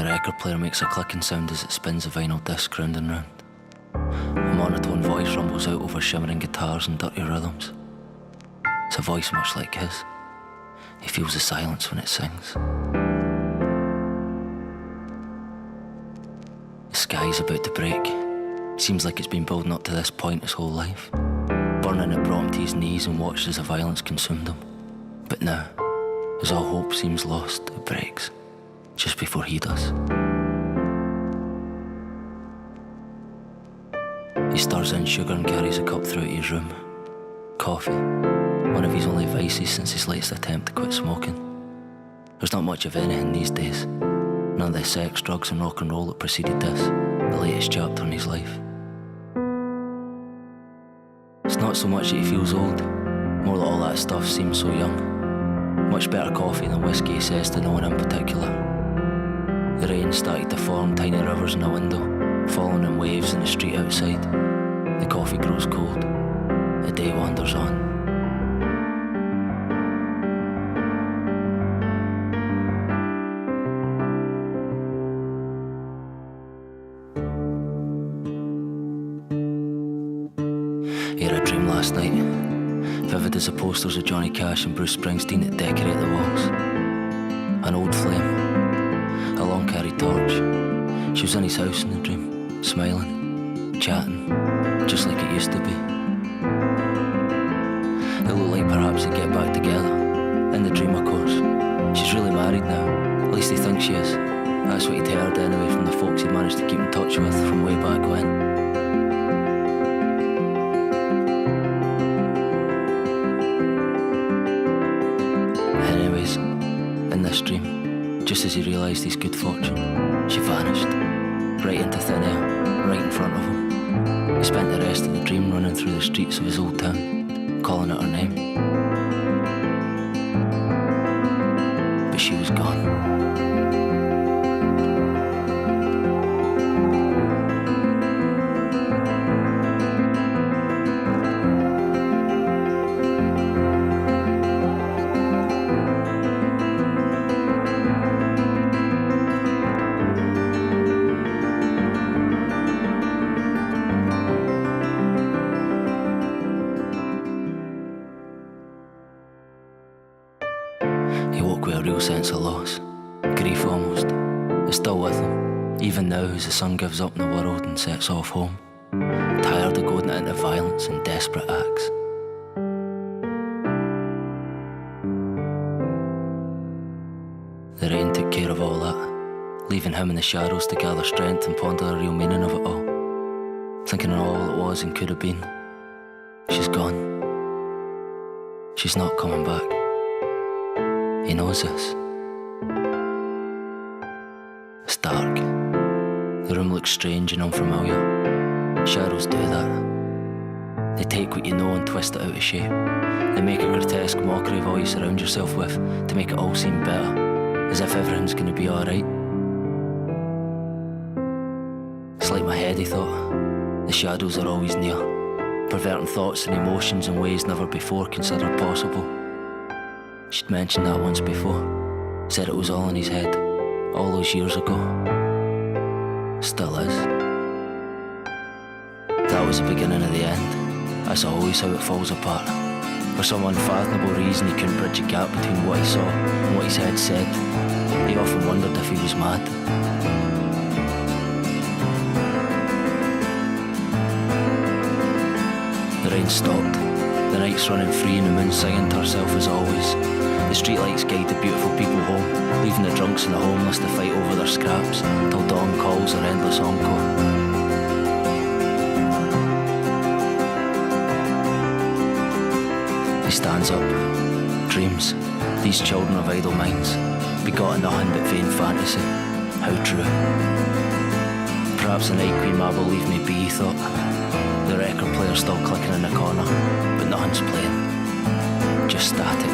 The record player makes a clicking sound as it spins a vinyl disc round and round. A monotone voice rumbles out over shimmering guitars and dirty rhythms. It's a voice much like his. He feels the silence when it sings. The sky's about to break. Seems like it's been building up to this point his whole life. Burning had brought him to his knees and watched as the violence consumed him. But now, as all hope seems lost, it breaks, just before he does. He stirs in sugar and carries a cup through to his room. Coffee, one of his only vices since his latest attempt to quit smoking. There's not much of anything these days. None of the sex, drugs and rock and roll that preceded this, the latest chapter in his life. It's not so much that he feels old, more that all that stuff seems so young. Much better coffee than whiskey, he says to no one in particular. The rain started to form tiny rivers in the window, falling in waves in the street outside. The coffee grows cold. The day wanders on. He had a dream last night, vivid as the posters of Johnny Cash and Bruce Springsteen that decorate the walls. An old flame, a long-carried torch. She was in his house in the dream, smiling, chatting, just like it used to be. It looked like perhaps they'd get back together. In the dream, of course. She's really married now, at least he thinks she is. That's what he'd heard anyway from the folks he'd managed to keep in touch with from way back when. In this dream, just as he realised his good fortune, she vanished, right into thin air, right in front of him. He spent the rest of the dream running through the streets of his old town, calling out her name. But she was gone. With a real sense of loss, grief almost. It's still with him, even now as the sun gives up in the world and sets off home, tired of going into violence and desperate acts. The rain took care of all that, leaving him in the shadows to gather strength and ponder the real meaning of it all, thinking of all it was and could have been. She's gone. She's not coming back. He knows this. It's dark. The room looks strange and unfamiliar. Shadows do that. They take what you know and twist it out of shape. They make a grotesque mockery of all you surround yourself with to make it all seem better, as if everything's going to be alright. It's like my head, he thought. The shadows are always near, perverting thoughts and emotions in ways never before considered possible. She'd mentioned that once before, said it was all in his head, all those years ago. Still is. That was the beginning of the end. That's always how it falls apart. For some unfathomable reason he couldn't bridge a gap between what he saw and what his head said. He often wondered if he was mad. The rain stopped. The night's running free and the moon singing to herself as always. The streetlights guide the beautiful people home, leaving the drunks and the homeless to fight over their scraps till dawn calls their endless encore. He stands up, dreams, these children of idle minds, begotten nothing but vain fantasy. How true. Perhaps the night Queen Mab will leave me be, he thought. The record player's still clicking in the corner, but nothing's playing. Just static.